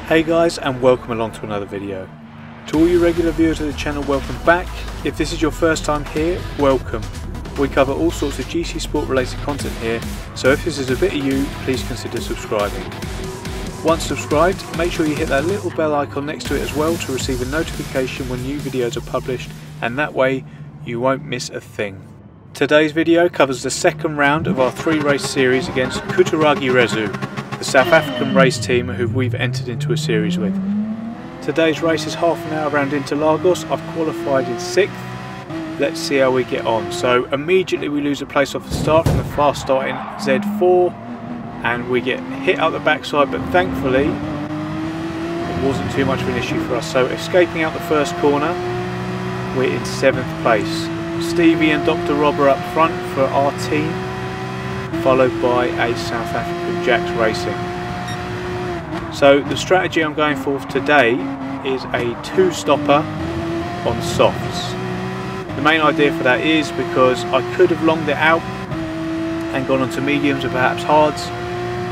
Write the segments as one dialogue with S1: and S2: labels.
S1: Hey guys, and welcome along to another video. To all you regular viewers of the channel, welcome back. If this is your first time here, welcome. We cover all sorts of GT Sport related content here, so if this is a bit of you, please consider subscribing. Once subscribed, make sure you hit that little bell icon next to it as well to receive a notification when new videos are published, and that way you won't miss a thing. Today's video covers the second round of our 3-race series against Kutaragi Resu, the South African race team who we've entered into a series with. Today's race is half an hour around Interlagos. I've qualified in 6th. Let's see how we get on. So immediately we lose a place off the start from the fast starting Z4 and we get hit up the backside, but thankfully it wasn't too much of an issue for us. So escaping out the first corner, we're in 7th place. Stevie and Dr. Rob are up front for our team, followed by a South African Jax Racing. So the strategy I'm going for today is a 2-stopper on softs. The main idea for that is because I could have longed it out and gone on to mediums or perhaps hards,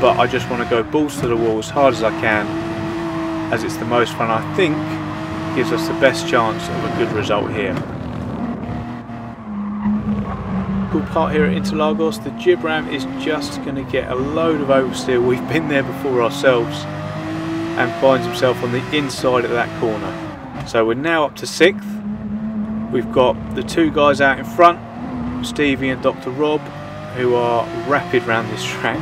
S1: but I just want to go balls to the wall as hard as I can, as it's the most fun. I think gives us the best chance of a good result here. Part here at Interlagos, the jib ram is just going to get a load of oversteer. We've been there before ourselves, and finds himself on the inside of that corner. So we're now up to 6th. We've got the 2 guys out in front, Stevie and Dr. Rob, who are rapid round this track,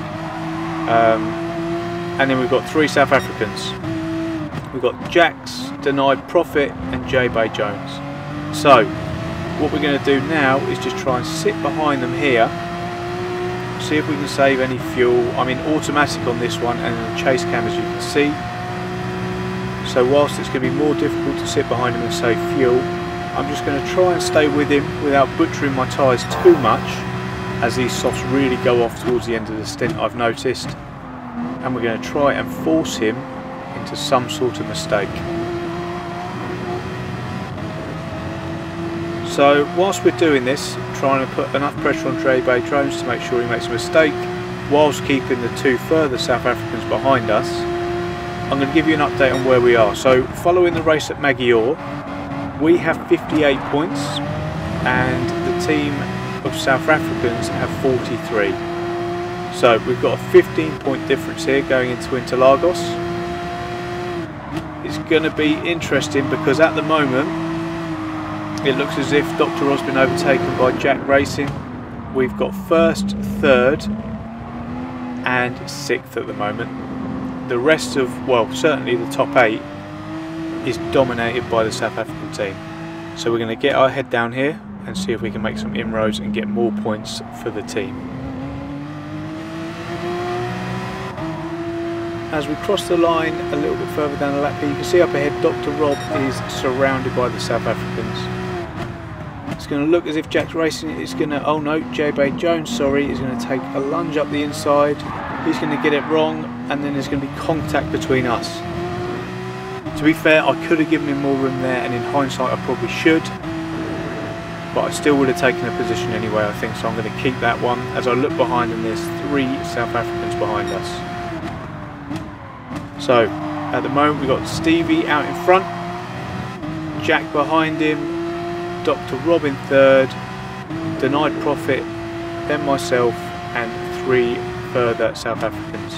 S1: and then we've got 3 South Africans. We've got Jax, Denied Profit and J-Bay Jones. So what we're going to do now is just try and sit behind them here, see if we can save any fuel. I'm in automatic on this one and in the chase cam, as you can see. So whilst it's going to be more difficult to sit behind him and save fuel, I'm just going to try and stay with him without butchering my tyres too much, as these softs really go off towards the end of the stint, I've noticed. And we're going to try and force him into some sort of mistake. So whilst we're doing this, trying to put enough pressure on J-Bay Jones to make sure he makes a mistake, whilst keeping the 2 further South Africans behind us, I'm going to give you an update on where we are. So following the race at Magyar, we have 58 points and the team of South Africans have 43. So we've got a 15-point difference here going into Interlagos. It's going to be interesting because at the moment it looks as if Dr. Rob's been overtaken by Jax Racing. We've got 1st, 3rd and 6th at the moment. The rest of, well, certainly the top 8 is dominated by the South African team. So we're going to get our head down here and see if we can make some inroads and get more points for the team. As we cross the line a little bit further down the lap here, you can see up ahead Dr. Rob is surrounded by the South Africans. It's going to look as if Jax Racing is going to, oh no, J-Bay Jones, sorry, is going to take a lunge up the inside. He's going to get it wrong, and then there's going to be contact between us. To be fair, I could have given him more room there, and in hindsight I probably should, but I still would have taken a position anyway, I think, so I'm going to keep that one. As I look behind him, there's 3 South Africans behind us. So at the moment we've got Stevie out in front, Jack behind him, Dr. Rob in 3rd, Denied Profit, then myself and 3 further South Africans.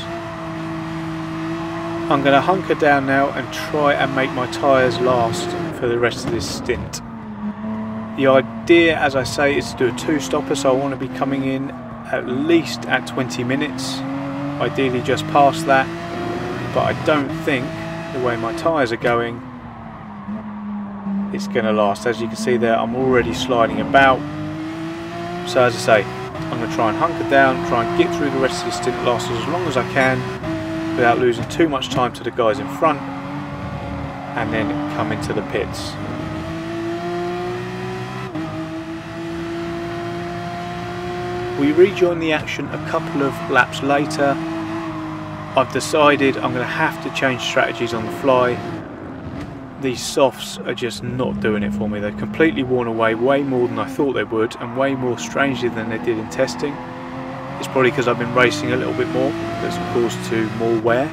S1: I'm going to hunker down now and try and make my tyres last for the rest of this stint. The idea, as I say, is to do a 2-stopper, so I want to be coming in at least at 20 minutes, ideally just past that, but I don't think, the way my tyres are going, it's going to last. As you can see there, I'm already sliding about. So as I say, I'm going to try and hunker down, try and get through the rest of this stint, last as long as I can without losing too much time to the guys in front, and then come into the pits. We rejoin the action a couple of laps later. I've decided I'm going to have to change strategies on the fly. These softs are just not doing it for me. They've completely worn away way more than I thought they would, and way more strangely than they did in testing. It's probably because I've been racing a little bit more that's caused to more wear.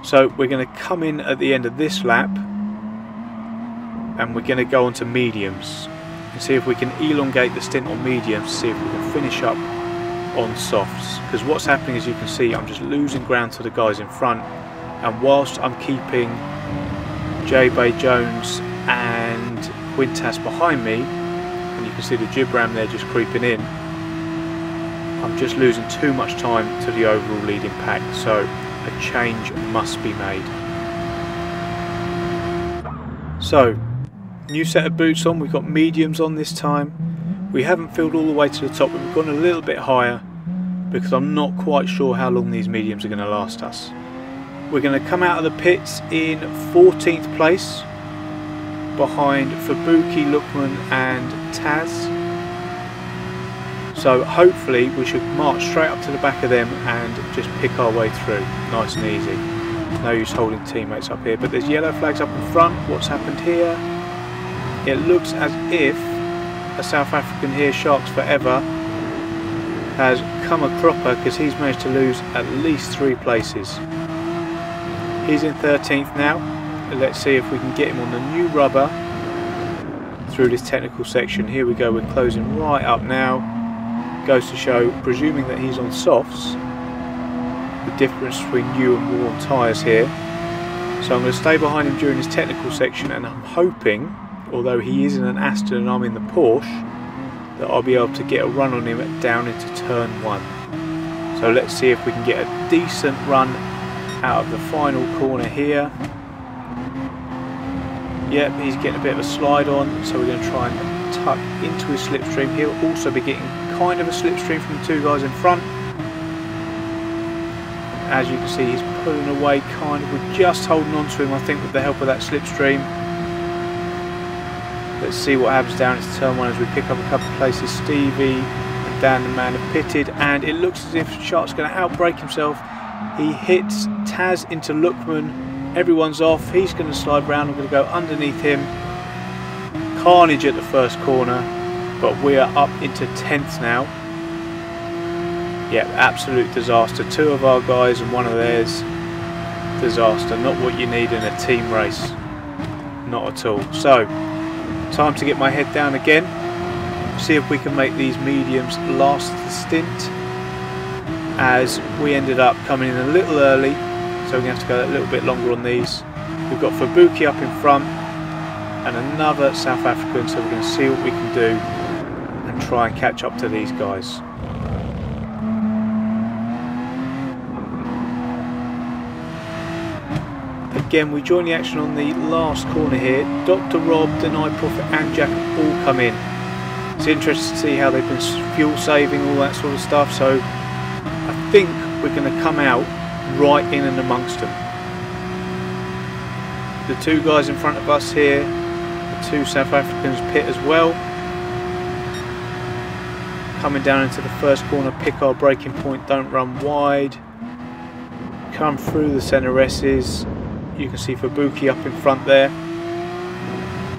S1: So we're going to come in at the end of this lap and we're going to go on to mediums and see if we can elongate the stint on mediums to see if we can finish up on softs, because what's happening, as you can see, I'm just losing ground to the guys in front, and whilst I'm keeping J-Bay Jones and Quintas behind me, and you can see the jib ram there just creeping in, I'm just losing too much time to the overall leading pack, so a change must be made. So, new set of boots on, we've got mediums on this time. We haven't filled all the way to the top, but we've gone a little bit higher because I'm not quite sure how long these mediums are going to last us. We're going to come out of the pits in 14th place behind Fubuki, Lukman and Taz. So hopefully we should march straight up to the back of them and just pick our way through nice and easy. No use holding teammates up here, but there's yellow flags up in front. What's happened here? It looks as if a South African here, Sharks Forever, has come a cropper because he's managed to lose at least 3 places. He's in 13th now. Let's see if we can get him on the new rubber through this technical section. Here we go, we're closing right up now. Goes to show, presuming that he's on softs, the difference between new and worn tyres here. So I'm going to stay behind him during this technical section, and I'm hoping, although he is in an Aston and I'm in the Porsche, that I'll be able to get a run on him down into turn 1. So let's see if we can get a decent run out of the final corner here. Yep, he's getting a bit of a slide on, so we're going to try and tuck into his slipstream. He'll also be getting kind of a slipstream from the 2 guys in front. As you can see, he's pulling away kind of, we're just holding on to him, I think, with the help of that slipstream. Let's see what happens down into turn 1 as we pick up a couple of places. Stevie and Dan the man have pitted, and it looks as if Shark's going to outbrake himself. He hits Taz into Lukman, everyone's off, he's going to slide round, I'm going to go underneath him. Carnage at the first corner, but we are up into 10th now. Yeah, absolute disaster. 2 of our guys and 1 of theirs. Disaster, not what you need in a team race. Not at all. So, time to get my head down again. See if we can make these mediums last the stint. As we ended up coming in a little early, so we're going to have to go a little bit longer on these. We've got Fubuki up in front and another South African, so we're going to see what we can do and try and catch up to these guys. Again, we join the action on the last corner here. Dr. Rob, Deny Profit and Jack have all come in. It's interesting to see how they've been fuel saving, all that sort of stuff, so I think we're going to come out right in and amongst them. The 2 guys in front of us here, the 2 South Africans pit as well. Coming down into the first corner, pick our braking point, don't run wide. Come through the centre S's. You can see Fubuki up in front there.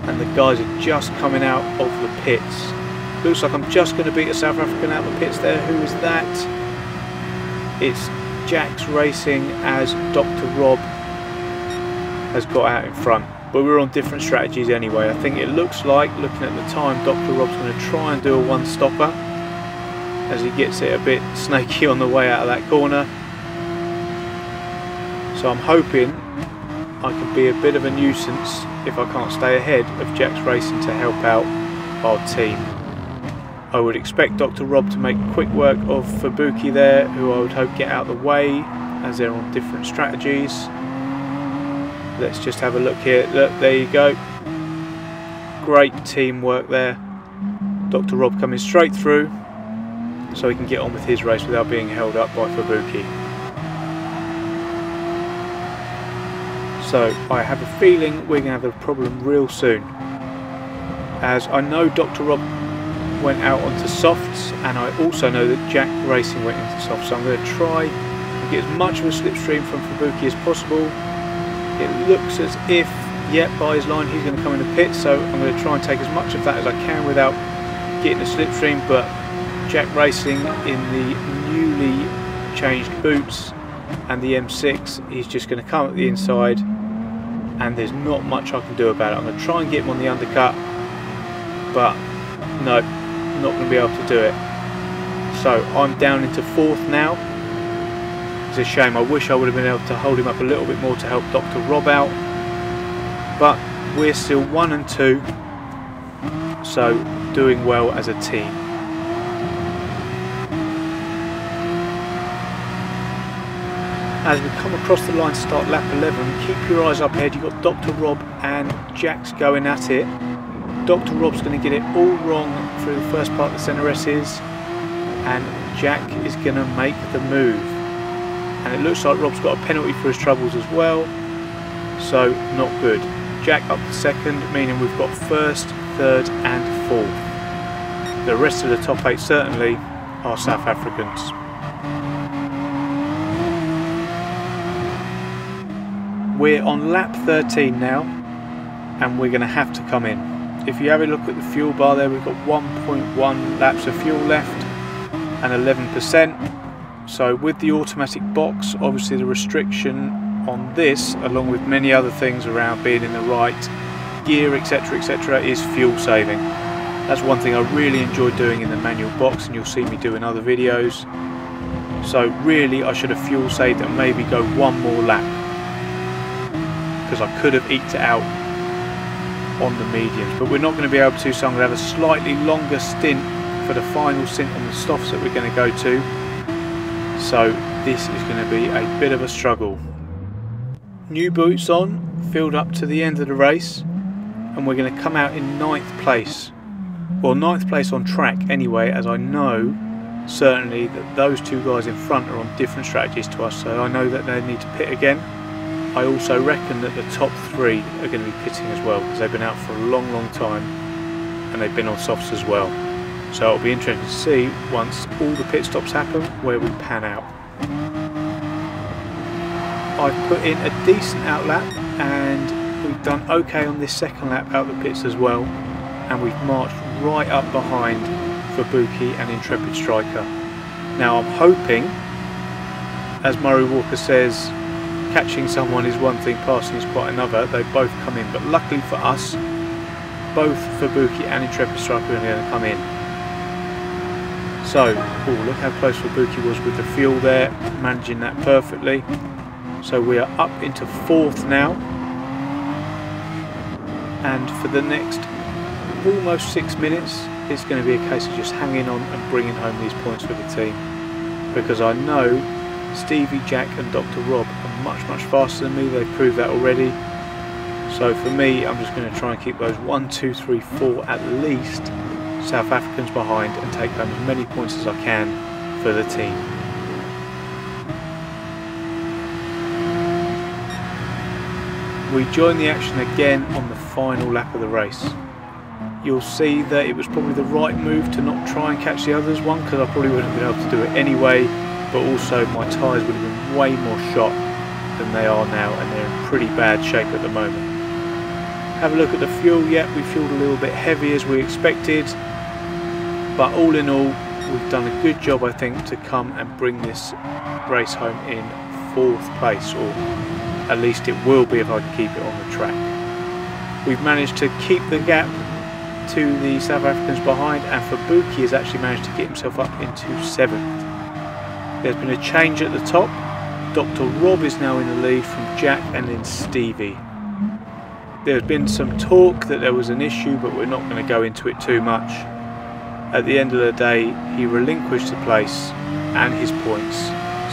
S1: And the guys are just coming out of the pits. Looks like I'm just going to beat a South African out of the pits there. Who is that? It's Jack's Racing, as Dr. Rob has got out in front. But we're on different strategies anyway. I think it looks like, looking at the time, Dr. Rob's going to try and do a 1-stopper as he gets it a bit snaky on the way out of that corner. So I'm hoping I can be a bit of a nuisance if I can't stay ahead of Jack's Racing to help out our team. I would expect Dr. Rob to make quick work of Fubuki there, who I would hope get out of the way as they're on different strategies. Let's just have a look here. Look, there you go. Great teamwork there. Dr. Rob coming straight through so he can get on with his race without being held up by Fubuki. So I have a feeling we're going to have a problem real soon, as I know Dr. Rob went out onto softs, and I also know that Jack Racing went into softs, so I'm going to try and get as much of a slipstream from Fubuki as possible. It looks as if, yep, by his line he's going to come in the pit, so I'm going to try and take as much of that as I can without getting a slipstream, but Jack Racing in the newly changed boots and the M6, he's just going to come up the inside, and there's not much I can do about it. I'm going to try and get him on the undercut, but no, not going to be able to do it. So I'm down into 4th now. It's a shame. I wish I would have been able to hold him up a little bit more to help Dr. Rob out, but we're still 1 and 2, so doing well as a team. As we come across the line to start lap 11, keep your eyes up ahead. You've got Dr. Rob and Jack's going at it. Dr. Rob's going to get it all wrong through the first part of the centre S's, and Jack is going to make the move. And it looks like Rob's got a penalty for his troubles as well, so not good. Jack up to 2nd, meaning we've got 1st, 3rd and 4th. The rest of the top 8 certainly are South Africans. We're on lap 13 now, and we're going to have to come in. If you have a look at the fuel bar there, we've got 1.1 laps of fuel left and 11%. So with the automatic box, obviously the restriction on this, along with many other things around being in the right gear, etc., is fuel saving. That's one thing I really enjoy doing in the manual box, and you'll see me do in other videos. So really I should have fuel saved and maybe go one more lap, because I could have eked it out on the mediums, but we're not going to be able to, so I'm going to have a slightly longer stint for the final stint on the softs that we're going to go to. So this is going to be a bit of a struggle. New boots on, filled up to the end of the race, and we're going to come out in 9th place. Well, 9th place on track anyway, as I know certainly that those 2 guys in front are on different strategies to us, so I know that they need to pit again. I also reckon that the top 3 are going to be pitting as well, because they've been out for a long time and they've been on softs as well. So it'll be interesting to see once all the pit stops happen where we pan out. I've put in a decent out lap, and we've done okay on this 2nd lap out the pits as well, and we've marched right up behind Fabuki and Intrepid Striker. Now I'm hoping, as Murray Walker says, catching someone is one thing, passing is quite another. They both come in, but luckily for us, both Fabuki and Intrepid Striker are going to come in. So, look how close Fabuki was with the fuel there, managing that perfectly. So we are up into 4th now, and for the next almost 6 minutes, it's going to be a case of just hanging on and bringing home these points for the team, because I know Stevie, Jack and Dr. Rob are much faster than me. They've proved that already. So for me, I'm just going to try and keep those 1, 2, 3, 4 at least South Africans behind, and take home as many points as I can for the team. We join the action again on the final lap of the race. You'll see that it was probably the right move to not try and catch the others one, because I probably wouldn't have been able to do it anyway, but also my tyres would have been way more shot than they are now, and they're in pretty bad shape at the moment. Have a look at the fuel. Yep, we fueled a little bit heavy as we expected, but all in all we've done a good job, I think, to come and bring this race home in 4th place, or at least it will be if I can keep it on the track. We've managed to keep the gap to the South Africans behind, and Fabuki has actually managed to get himself up into 7th. There's been a change at the top. Dr. Rob is now in the lead from Jack and then Stevie. There's been some talk that there was an issue, but we're not going to go into it too much. At the end of the day, he relinquished the place and his points,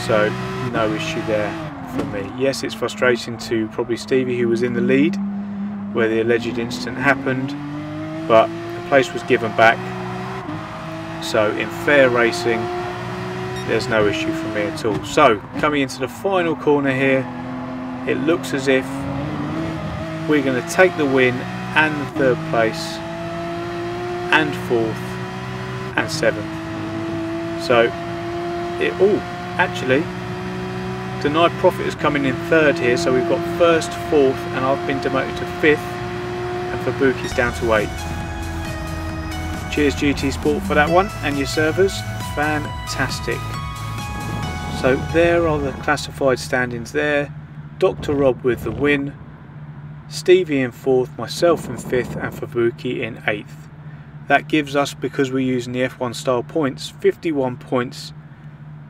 S1: so no issue there for me. Yes, it's frustrating to probably Stevie, who was in the lead where the alleged incident happened, but the place was given back. So in fair racing, there's no issue for me at all. So coming into the final corner here, it looks as if we're going to take the win and the 3rd place and 4th and 7th. So actually Denied Profit is coming in 3rd here, so we've got 1st, 4th, and I've been demoted to 5th, and Fabuki's down to 8th. Cheers GT Sport for that one, and your servers, fantastic. So there are the classified standings there. Dr. Rob with the win, Stevie in 4th, myself in 5th and Fubuki in 8th. That gives us, because we're using the F1 style points, 51 points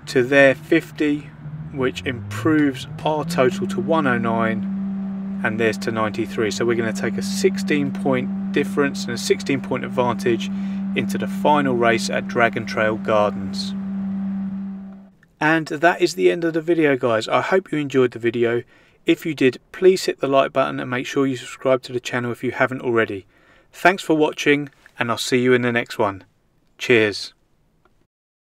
S1: to their 50, which improves our total to 109 and theirs to 93. So we're going to take a 16-point difference and a 16-point advantage into the final race at Dragon Trail Gardens. And that is the end of the video, guys. I hope you enjoyed the video. If you did, please hit the like button and make sure you subscribe to the channel if you haven't already. Thanks for watching, and I'll see you in the next one. Cheers.